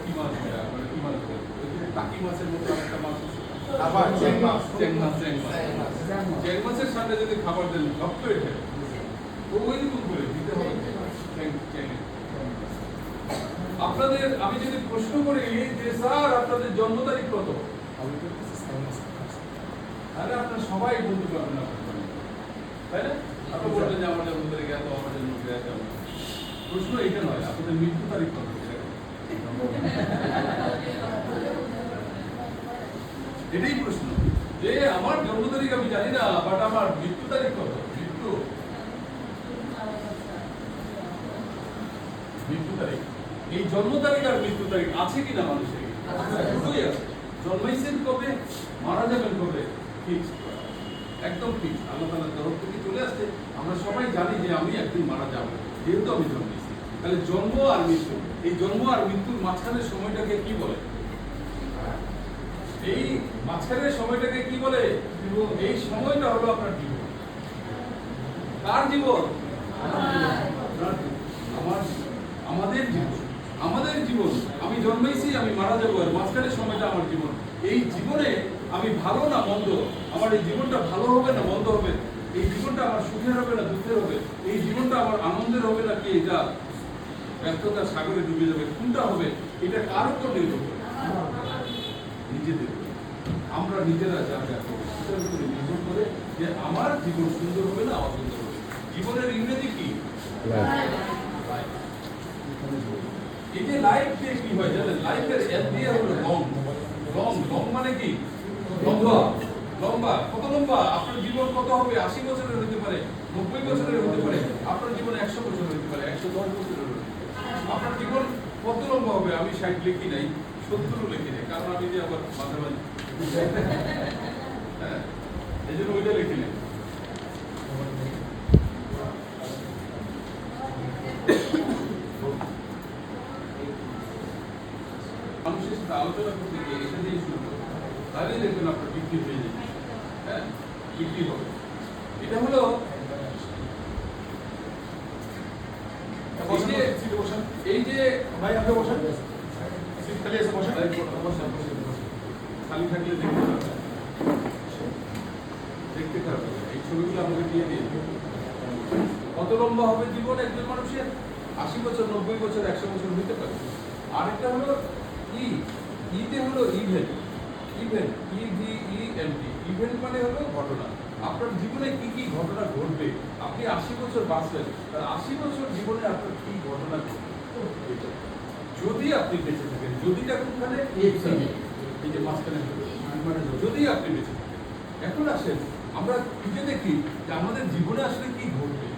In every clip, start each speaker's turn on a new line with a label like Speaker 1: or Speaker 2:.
Speaker 1: কি মাছ মানে কি মাছ টাকি মাছের মতো একটা মাছ আবার চ্যাং মাছের সামনে যদি খাবার দেন সব করে ফেলে তো ওইরকম করে দিতে হবে আপনাদের। আমি যদি প্রশ্ন করি যে স্যার আপনাদের জন্ম তারিখ কত, তাহলে আপনার সবাই বলতে পারবেন আপনার, তাই না? আপনি বলবেন যে আমার জন্ম তারিখ এত, আমার জন্ম তারিখ এত। প্রশ্ন এটা নয় আপনাদের মৃত্যু তারিখ কত, এটাই প্রশ্ন। যে আমার জন্ম তারিখ আমি জানি না, বাট আমার মৃত্যু তারিখ কত। মৃত্যু তারিখ, এই জন্ম তারিখ আর মৃত্যু তারিখ আছে কিনা মানুষের? দুটোই আছে। জন্মাইছেন কবে, মারা যাবেন কবে, ফিক্স, একদম ফিক্স। আল্লাহ তাআলার তরফ থেকে চলে আসছে। আমরা সবাই জানি যে আমি একদিন মারা যাবো, যেহেতু আমি জন্মেছি। তাহলে জন্ম আর মৃত্যু, এই জন্ম আর মৃত্যুর মাঝখানের সময়টাকে কি বলে? এই মাঝখানের সময়টাকে কি বলে? এই সময়টা হলো আপনার জীবন। কার জীবন? আমাদের জীবন। আমাদের জীবন। আমি জন্মেছি, আমি মারা যাবো, আর মাঝখানের সময়টা আমার জীবন। এই জীবনে আমি ভালো না মন্দ, আমার এই জীবনটা ভালো হবে না মন্দ হবে, এই জীবনটা আমার সুখের হবে না দুঃখের হবে, এই জীবনটা আমার আনন্দের হবে না কি এটা ব্যর্থতার সাগরে ডুবে যাবে, কোনটা হবে? এটা কার উপর নির্ভর করে? নিজেদের। আমরা নিজেরা যা দেখো সেটার উপরে নির্ভর করে যে আমার জীবন সুন্দর হবে না অসুন্দর হবে। জীবনের ইংরেজি কি? এই যে লাইফ দিয়ে কি হয় জানেন? লাইফের এর দিয়ে হলো লং। লং লং মানে কি? লম্বা। লম্বা কত লম্বা? আপনার জীবন কত হবে? 80 বছরের হতে পারে, 90 বছরের হতে পারে, আপনার জীবন 100 বছরের হতে পারে, 110 বছরের হতে পারে। আপনার জীবন কত লম্বা হবে? আমি 60 লিখি নাই, 70 লিখি নাই, কারণ আমি যে আবার মাঝে মাঝে হ্যাঁ এই জন্য ওইটা লিখি নাই। মানুষের সাথে আলোচনা করতে গিয়ে এটা দিয়ে শুরু করবে, তাহলেই দেখবেন আপনার বিক্রি হয়ে যাবে। হ্যাঁ, বিক্রি হবে। এটা হলো এই যে ভাই আপনি বসেন, খালি এসে বসেন, খালি থাকলে দেখতে খারাপ হবে। এই ছবিগুলো আমাকে দিয়ে দিয়ে কত লম্বা হবে জীবন একজন মানুষের? 80 বছর, 90 বছর, 100 বছর হতে পারে। আরেকটা হলো ইতে হলো ইভেন্ট। ইভেন্ট, ইভেন্ট, ইভেন্ট মানে হলো ঘটনা। আপনার জীবনে কি কি ঘটনা ঘটবে? আপনি 80 বছর বাঁচলেন, তার 80 বছর জীবনে আপনার কি ঘটনা ঘটবে যদি আপনি বেঁচে থাকেন? যদিটা কোনখানে? এই যে মাঝখানে, যদি আপনি বেঁচে থাকেন। এখন আসেন আমরা খুঁজে দেখি যে আমাদের জীবনে আসলে কি ঘটবে।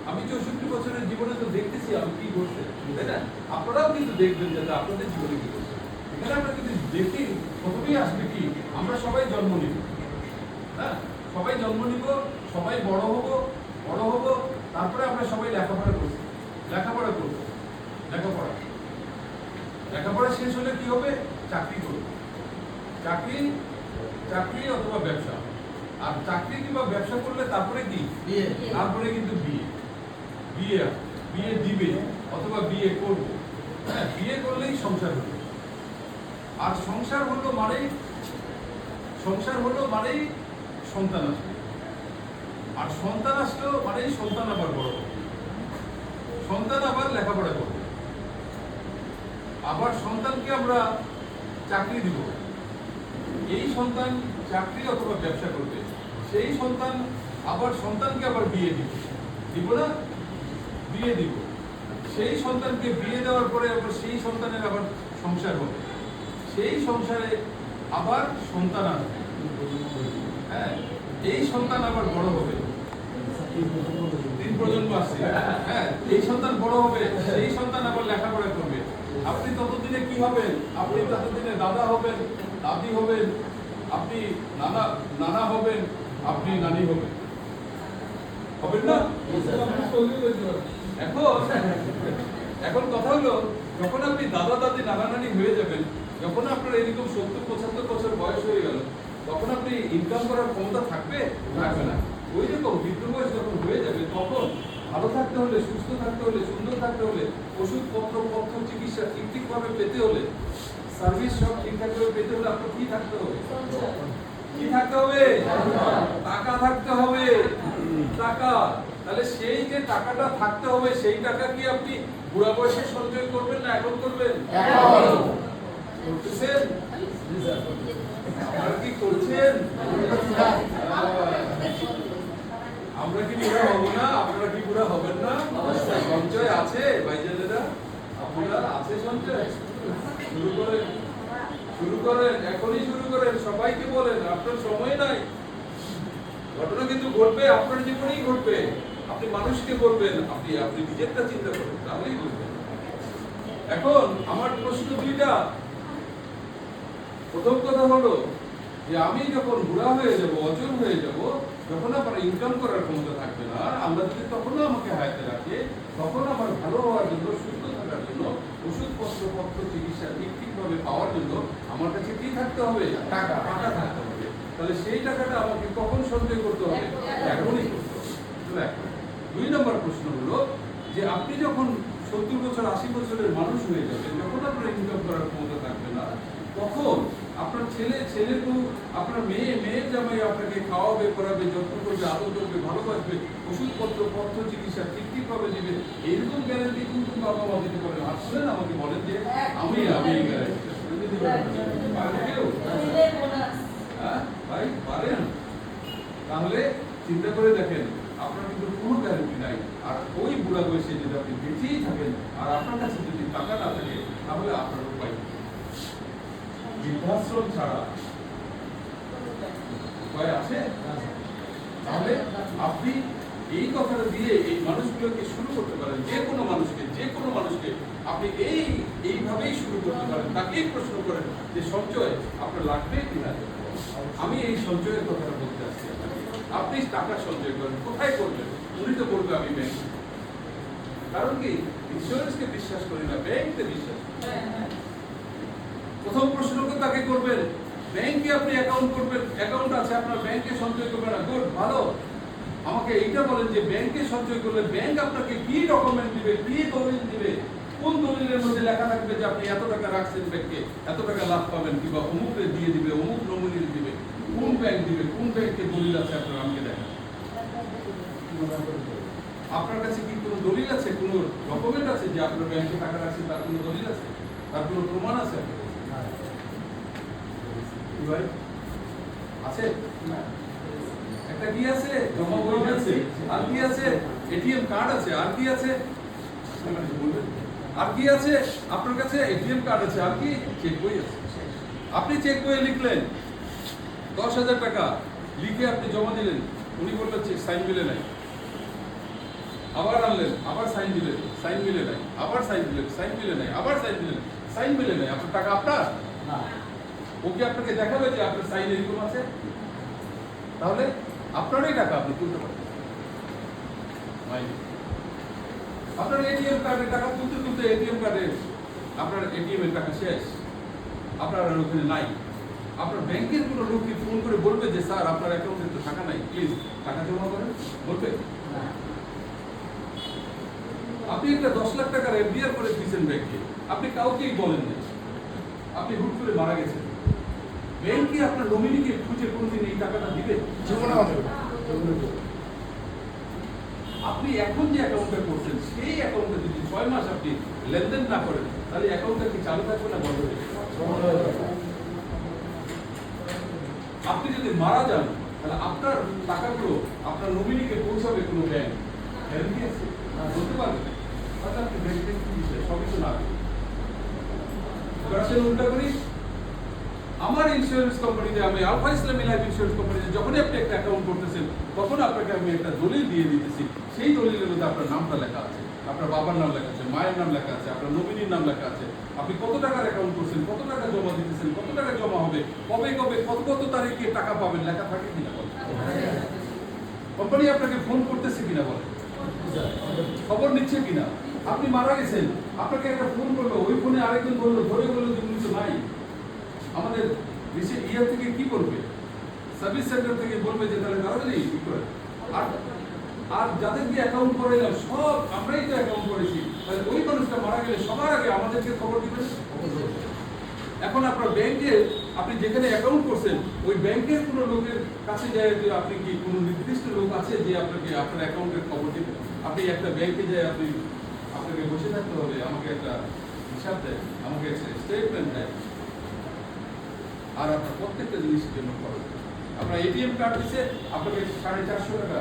Speaker 1: আমি 64 বছরের জীবনে তো দেখতেছি আমি কি ঘটছে, তাই না? আপনারাও কিন্তু দেখবেন যে আপনাদের জীবনে কি ঘটছে। এখানে আমরা কিন্তু দেখি প্রথমেই আসবে কি, আমরা সবাই জন্ম নিব। হ্যাঁ, সবাই জন্ম নিব, সবাই বড় হব, তারপরে আমরা সবাই লেখাপড়া করছি, লেখাপড়া করবো, লেখাপড়া শেষ হলে কি হবে? চাকরি করব, চাকরি অথবা ব্যবসা। আর চাকরি কিংবা ব্যবসা করলে তারপরে কি? তারপরে কিন্তু বিয়ে দিবে অথবা বিয়ে করব। হ্যাঁ, বিয়ে করলেই সংসার হবে। আর সংসার হলো মানেই সন্তান আসবে। আর সন্তান আসলেও মানেই সন্তান আবার বড় হবে, সন্তান আবার লেখাপড়া করবে, আবার সন্তানকে আমরা চাকরি দিব। এই সন্তান চাকরি অথবা ব্যবসা করবে, সেই সন্তান আবার সন্তানকে আবার বিয়ে দিব না? বিয়ে দিব। সেই সন্তানকে বিয়ে দেওয়ার পরে আবার সেই সন্তানের আবার সংসার হবে, সেই সংসারে আবার সন্তান আসবে। হ্যাঁ, এই সন্তান আবার বড় হবে, 3 প্রজন্ম আসছে। হ্যাঁ, এই সন্তান বড় হবে, সেই সন্তান আবার লেখাপড়া করবে। আপনি ততদিনে কি হবেন? আপনি ততদিনে দাদা হবেন, দাদি হবেন, আপনি নানা হবেন, আপনি নানি হবেন না? এখন কথা হলো, যখন আপনি দাদা দাদি নানা নানি হয়ে যাবেন, যখন আপনার এরকম 70-75 বছর বয়স হয়ে গেল, তখন আপনি ইনকাম করার ক্ষমতা থাকবে না। ওই রকম বৃদ্ধ বয়স যখন হয়ে যাবে, তখন ভালো থাকতে হলে, সুস্থ থাকতে হলে, সুন্দর থাকতে হলে, ওষুধপত্র চিকিৎসা ঠিক ভাবে পেতে হলে, সার্ভিস সব ঠিকঠাক করে পেতে হলে আপনার কি থাকতে হবে? কি থাকতে হবে? টাকা থাকতে হবে। টাকা। তাহলে সেই যে টাকাটা থাকতে হবে, সেই টাকা কি আপনি বুড়া বয়সে সঞ্চয় করবেন না এখন করবেন? করতেছেন? আপনারা কি করছেন? আমরা কি বুড়া হব না? আপনারা কি বুড়া হবেন না? সঞ্চয় আছে ভাইজানেরা? আপনারা আছে সঞ্চয়? শুরু করেন, শুরু করেন, এখনই শুরু করেন। সবাইকে বলেন, আপনার সময় নাই। ঘটনা কিন্তু ঘটবে, আপনার জীবনেই ঘটবে। আপনি মানুষকে বলবেন, আপনি আপনি নিজেরটা চিন্তা করবেন, তাহলেই বুঝবেন। এখন আমার প্রশ্ন দুইটা। প্রথম কথা হলো যে আমি যখন বুড়া হয়ে যাব, অচল হয়ে যাব, যখন আমার ইনকাম করার ক্ষমতা থাকবে না, আমরা যদি তখনও আমাকে হায়াতে রাখে, তখন আমার ভালো হওয়ার জন্য, সুস্থ থাকার জন্য, ওষুধপত্র পত্র চিকিৎসা ঠিকভাবে পাওয়ার জন্য আমার কাছে কি থাকতে হবে? টাকা। টাকা থাকতে হবে। তাহলে সেই টাকাটা আমাকে কখন সঞ্চয় করতে হবে? এখনই করতে হবে। দুই নম্বর প্রশ্ন হলো যে আপনি যখন 70 বছর 80 বছরের মানুষ হয়ে যাবেন, যখন আপনার ইনকাম করার ক্ষমতা থাকবে না, তখন আপনার ছেলে বউ, আপনার মেয়ের জামাই আপনাকে খাওয়াবে, পড়াবে, যত্ন করবে, আদর করবে, ভালোবাসবে, ওষুধপত্র পত্র চিকিৎসা ঠিকভাবে দিবে, এইরকম গ্যারান্টি কিন্তু বাবা মা দিতে পারেন। আসলেন আমাকে বলেন যে আমি এই গ্যারান্টি হ্যাঁ ভাই পারেন? তাহলে চিন্তা করে দেখেন, আপনার কিন্তু কোনো গ্যারান্টি নাই। আর ওই বুড়া বয়সে যদি আপনি বেঁচেই থাকেন আর আপনার কাছে যদি টাকা না থাকে, তাহলে আপনার উপায় বৃদ্ধাশ্রম ছাড়া উপায় আছে? তাহলে আপনি এই কথাটা দিয়ে এই মানুষগুলোকে শুরু করতে পারেন। যে কোনো মানুষকে আপনি এইভাবেই শুরু করতে পারেন। তাকেই প্রশ্ন করেন যে সঞ্চয় আপনার লাগবে কিনা। আমি এই সঞ্চয়ের কথাটা বলতে আসছি। আপনি টাকা সঞ্চয় করেন, কোথায় করবেন? উনি তো বলবে আমি ব্যাংক। কারণ কি, ইন্স্যুরেন্সকে বিশ্বাস করি না, ব্যাংককে বিশ্বাস করি। প্রথম প্রশ্নকে তাকে করবেন, ব্যাংকে আপনি অ্যাকাউন্ট করবেন, অ্যাকাউন্ট আছে আপনার, ব্যাংকে সঞ্চয় করবেন না। গুড, ভালো। আমাকে এইটা বলেন যে ব্যাংকে সঞ্চয় করলে ব্যাংক আপনাকে কি ডকুমেন্ট দিবে, কি দলিল দিবে, কোন দলিলের মধ্যে লেখা থাকবে যে আপনি এত টাকা রাখছেন ব্যাংকে, এত টাকা লাভ পাবেন, কিংবা অমুকে দিয়ে দিবে, অমুক নমিনি দিবে, কোন ব্যাংক দিবে, কোন ব্যাংকে দলিল আছে আপনার আমাকে দেখান। আপনার কাছে কি কোনো দলিল আছে, কোনো ডকুমেন্ট আছে যে আপনার ব্যাংকে টাকা রাখছেন, তার কোনো দলিল আছে, তার কোনো প্রমাণ আছে? আছে? একটা কি আছে? জমা বই আছে। আর কি আছে? এটিএম কার্ড আছে। আর কি আছে? আর কি আছে? আপনার কাছে এটিএম কার্ড আছে। আর কি? চেক বই আছে। আপনি চেক বইয়ে লিখলেন 10,000 টাকা, লিখে আপনি জমা দিলেন, উনি বললেন সাইন মিলে নাই। আবার আনলেন, আবার সাইন দিলেন, সাইন মিলে নাই। আবার সাইন দিলেন, সাইন মিলে নাই। আবার সাইন দিলেন, সাইন মিলে নাই। আপনার টাকা আপনার না। ও কি আপনাকে দেখাবে যে আপনার সাইন এরকম আছে? তাহলে আপনারই টাকা আপনি তুলতে পারেন। আপনার এটিএম কার্ডের টাকা তুলতে এটিএম কার্ডে আপনার এটিএম এর টাকা শেষ, আপনার আর ওখানে নাই। আপনার ব্যাংকের কোনো লোককে ফোন করে বলবে যে স্যার আপনার অ্যাকাউন্টে তো টাকা নাই, প্লিজ টাকা জমা করেন, বলবে? আপনি একটা 10 লাখ টাকার এফডিআর করে দিয়েছেন ব্যাংকে, আপনি কাউকেই বলেন না, আপনি হুট করে মারা গেছেন, ব্যাংক কি আপনার নমিনিকে খুঁজে কোনদিন এই টাকাটা দিবে? জীবনে হবে। আপনি এখন যে অ্যাকাউন্টটা করছেন, সেই অ্যাকাউন্টে যদি 6 মাস আপনি লেনদেন না করেন, তাহলে অ্যাকাউন্টটা কি চালু থাকবে না বন্ধ হয়ে যাবে? আপনি যদি মারা যান, তাহলে আপনার টাকাগুলো আপনার নমিনিকে পৌঁছাবে কোনো ব্যাংক? গ্যারান্টি আছে? বলতে পারবেন? তাহলে আপনি ব্যাংকের কি বিষয়, সবই তো না। উল্টা করি, আমার ইন্স্যুরেন্স কোম্পানিতে, আমি আলফা ইসলামী লাইফ ইন্স্যুরেন্স কোম্পানিতে যখনই আপনি একটা অ্যাকাউন্ট করতেছেন, তখন আপনাকে আমি একটা দলিল দিয়ে দিতেছি। সেই দলিলের মধ্যে আপনার নামটা লেখা আছে, আপনার বাবার নাম লেখা আছে, মায়ের নাম লেখা আছে, আপনার নমিনির নাম লেখা আছে, আপনি কত টাকার অ্যাকাউন্ট করছেন, কত টাকা জমা দিতেছেন, কত টাকা জমা হবে, কবে কত তারিখে টাকা পাবেন, লেখা থাকে কিনা বলেন? কোম্পানি আপনাকে ফোন করতেছে কিনা বলেন? খবর নিচ্ছে কিনা? আপনি মারা গেছেন, আপনাকে একটা ফোন করলো, ওই ফোনে আরেকজন বললো, ধরে বললো যে উনি তো নাই। আমাদের ইয়ার থেকে কি করবে? সার্ভিস সেন্টার থেকে বলবে যে তাহলে তাড়াতাড়ি কি করে। আর যাদের দিয়ে অ্যাকাউন্ট করাইলাম, সব আমরাই তো অ্যাকাউন্ট করেছি, তাহলে ওই মানুষটা মারা গেলে সবার আগে আমাদেরকে খবর দিবেন। এখন আপনার ব্যাংকে আপনি যেখানে অ্যাকাউন্ট করছেন ওই ব্যাংকের কোনো লোকের কাছে যায় যে আপনি কি কোনো নির্দিষ্ট লোক আছে যে আপনাকে আপনার অ্যাকাউন্টের খবর দিবে? আপনি একটা ব্যাংকে যায় আপনাকে বসে থাকতে হবে, আমাকে একটা হিসাব দেয়, আমাকে একটা স্টেটমেন্ট দেয়, আর আপনার প্রত্যেকটা জিনিসের জন্য খরচ। আপনার এটিএম কার্ড দিচ্ছে, আপনাকে 450 টাকা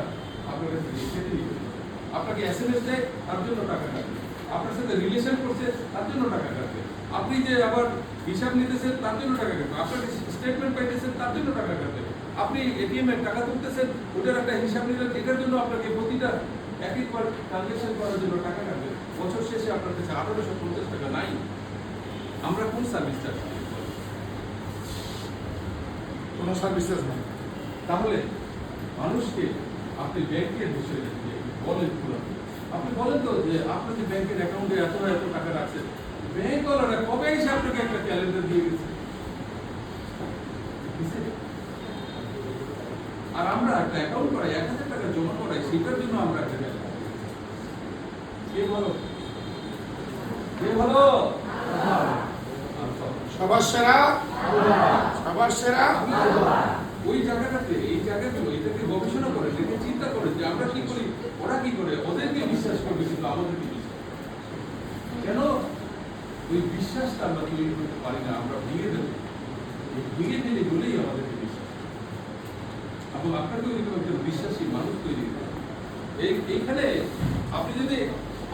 Speaker 1: আপনার কাছে কেটে নিতে হবে। আপনাকে SMS দেয়, তার জন্য টাকা কাটবে। আপনার সাথে রিলেশন করছে, তার জন্য টাকা কাটবে। আপনি যে আবার হিসাব নিতেছেন, তার জন্য টাকা কাটবে। আপনাকে স্টেটমেন্ট পাইতেছেন, তার জন্য টাকা কাটবে। আপনি এটিএম এর টাকা তুলতেছেন, ওটার একটা হিসাব নিলেন, এটার জন্য আপনাকে প্রতিটা একবার ট্রানজাকশন করার জন্য টাকা কাটবে। বছর শেষে আপনার কাছে 1850 টাকা নাই। আমরা কোন সার্ভিসটা
Speaker 2: কোনো সার্ভিসেস নেই।
Speaker 1: তাহলে মানুষকে আপনি ব্যাংকের বিষয়ে বলেন পুরো, আপনি বলেন তো যে আপনার যে ব্যাংকের অ্যাকাউন্টে এত টাকা রাখছেন, ব্যাংকওয়ালারা কবে এসে আপনাকে একটা ক্যালেন্ডার দিয়ে গেছে? আর আমরা একটা অ্যাকাউন্ট করাই, 1000 টাকা জমা করাই, সেটার জন্য আমরা একটা ক্যালেন্ডার। কে ভালো? কে ভালো?
Speaker 2: সবার সেরা, সবার সেরা।
Speaker 1: ওই জায়গাটাতে এই জায়গাগুলো এটাকে গবেষণা করে, এটাকে চিন্তা করে যে আমরা কি করি, ওরা কি করে, ওদেরকে বিশ্বাস করবে কিন্তু আমাদেরকে বিশ্বাস কেন? ওই বিশ্বাসটা আমরা তৈরি করতে পারি না, আমরা ভেঙে দেবো। ভেঙে ফেলে বলেই আমাদেরকে বিশ্বাস, এবং আপনাকে ওই একজন বিশ্বাসী মানুষ তৈরি করে। এইখানে আপনি যদি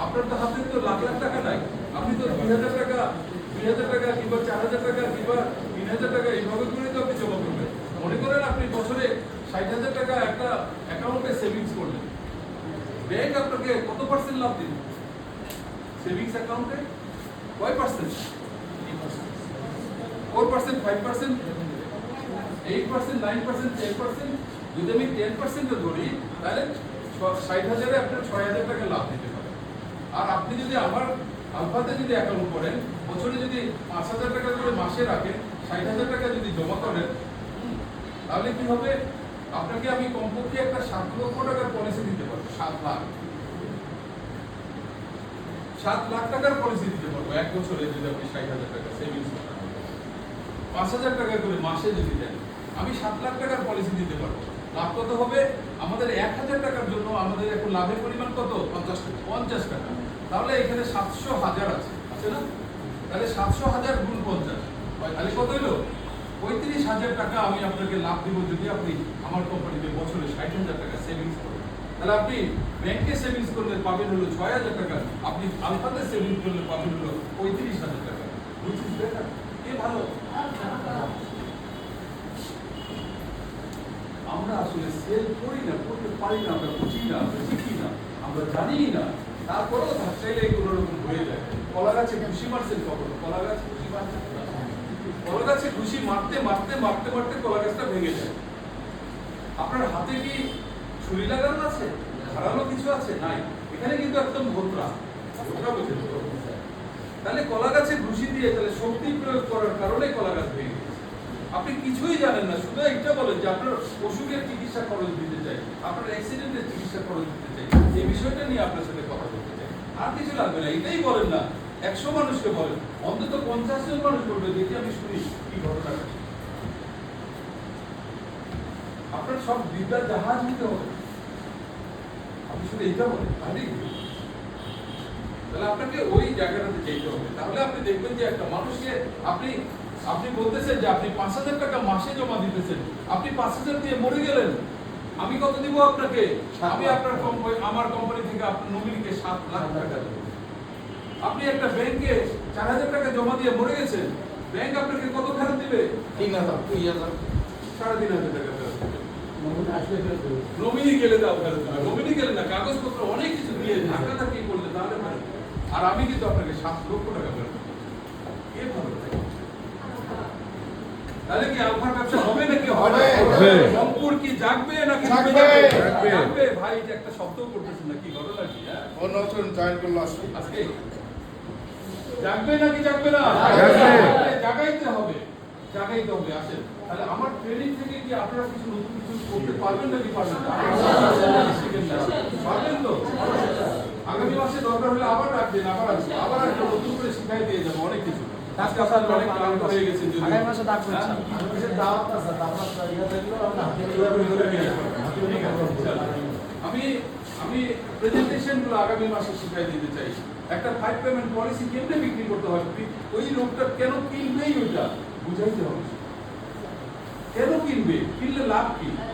Speaker 1: আপনার তো হাতে তো লাখ লাখ টাকা নাই, আপনি তো 2000 টাকা 2000 টাকা কিংবা 4000 টাকা কিংবা 3000 টাকা এইভাবে করে তো আপনি জমা করবেন। মনে করেন আপনি বছরে 60,000 টাকা একটা অ্যাকাউন্টে সেভিংস করলেন, ব্যাংক আপনাকে কত পার্সেন্ট লাভ দিবে? সেভিংস অ্যাকাউন্টে কয় পার্সেন্ট? 4%, 5%, 8%, 9%, 10%। যদি আমি 10% ধরি তাহলে 60,000-এ আপনার 6,000 টাকা লাভ দিতে পারে। আর আপনি যদি আমার আলফাতে যদি অ্যাকাউন্ট করেন, বছরে যদি 5,000 টাকা করে মাসে রাখেন, 60,000 টাকা যদি জমা করেন, তাহলে কি হবে? আপনাকে আমি কমপক্ষে একটা 7 লক্ষ টাকার পলিসি দিতে পারবো। 7 লাখ টাকার পলিসি দিতে পারবো এক বছরে যদি আপনি 60,000 টাকা সেভিংস করেন। 5,000 টাকা করে মাসে যদি দেন, আমি 7 লাখ টাকার পলিসি দিতে পারবো। লাভ কত হবে? আমাদের 1,000 টাকার জন্য আমাদের এখন লাভের পরিমাণ কত? 50 টাকা। তাহলে এখানে 700,000 আছে না? তাহলে 700,000 গুণ 50, তাহলে কত হলো? 35,000 টাকা আমি আপনাকে লাভ দিব যদি আপনি আমার কোম্পানিতে বছরে 60,000 টাকা সেভিংস করেন। তাহলে আপনি ব্যাংকে সেভিংস করলে পাবেন হলো 6,000 টাকা, আপনি আলফাতে সেভিংস করলে পাবেন হলো 35,000 টাকা। বুঝছিস বেটার? কে ভালো? আমরা আসলে সেল করি না, করতে পারি না, আমরা বুঝি না, আমরা শিখি না, আমরা জানি না, তারপরেও চাইলে কোনো রকম হয়ে যায়। কলা গাছে ঘুষি মারছেন কখনো? কলা গাছে ঘুষি মারছেন? কলা গাছে ঘুষি মারতে মারতে মারতে মারতে কলা গাছটা ভেঙে যায়। আপনার হাতে কি ছুরি লাগানো আছে? ধারালো কিছু আছে? নাই। এখানে কিন্তু একদম ভোতরা বোঝেন। তাহলে কলা গাছে ঘুষি দিয়ে তাহলে শক্তি প্রয়োগ করার কারণে কলা গাছ ভেঙে গেছে। আপনি কিছুই জানেন না, শুধু একটা বলেন যে আপনার অসুখের চিকিৎসা খরচ দিতে চাই, আপনার অ্যাক্সিডেন্টের চিকিৎসা খরচ দিতে চাই, এই বিষয়টা নিয়ে আপনার সাথে কথা বলতে চাই। আর কিছু লাগবে না, এটাই বলেন না। 100 মানুষকে বলেন, অন্তত 50 জন মানুষ বলবে, দেখি আমি শুনি কি ঘটনা। আপনার সব বিদ্যার জাহাজ নিতে হবে, আপনি শুধু এইটা বলেন, তাহলে আপনাকে ওই জায়গাটাতে যেতে হবে। তাহলে আপনি দেখবেন যে একটা মানুষকে আপনি বলতেছেন যে আপনি 5,000 টাকা মাসে জমা দিতেছেন, আপনি 5,000 দিয়ে মরে গেলেন, আমি কত দিব আপনাকে? আমি আপনার আমার কোম্পানি থেকে আপনার নমিনিকে 7 লাখ টাকা দেব। আপনি একটা ব্যাংকে 4,000 টাকা জমা দিয়ে মরে গেছেন, ব্যাংক আপনাকে কত ফেরত দিবে?
Speaker 2: 3,000,
Speaker 1: 3,500 টাকা ফেরত দিবে। নমিনি গেলে দাও ফেরত দিবে, নমিনি গেলে না, কাগজপত্র অনেক কিছু দিয়ে ধাক্কা কি করলে তাহলে ফেরত। আর আমি কিন্তু আপনাকে 7 লক্ষ টাকা ফেরত দেব। কে ভালো? তাহলে কি আলফার ব্যবসা হবে নাকি হবে? রংপুর কি জাগবে নাকি জাগবে? ভাই এটা একটা শব্দ করতেছেন নাকি ঘটনা কি? হ্যাঁ,
Speaker 2: নতুন জয়েন করলো
Speaker 1: আজকে জাগবে নাকি জাগবে না? জাগাইতে হবে, জাগাইতে হবে। আসেন তাহলে আমার ট্রেনিং থেকে কি আপনারা কিছু নতুন কিছু করতে পারবেন নাকি পারবেন না? পারবেন তো? আগামী মাসে দরকার হলে আবার রাখবেন, আবার আসবো, আবার একটা নতুন করে শিখাই দিয়ে যাবো অনেক কিছু। আজকে আপনারা অনেক ক্লান্ত হয়ে গেছেন যদি
Speaker 3: আগামী মাসে ডাক
Speaker 1: হ্যাঁ? আমি আমি প্রেজেন্টেশন গুলো আগামী মাসে শিখাই দিতে চাই। একটা 5 পেমেন্ট পলিসি কেমনে বিক্রি করতে হয়, ওই লোকটা কেন কিনবেই ওইটা বুঝাইতে হবে। কেন কিনবে, কিনলে লাভ কি?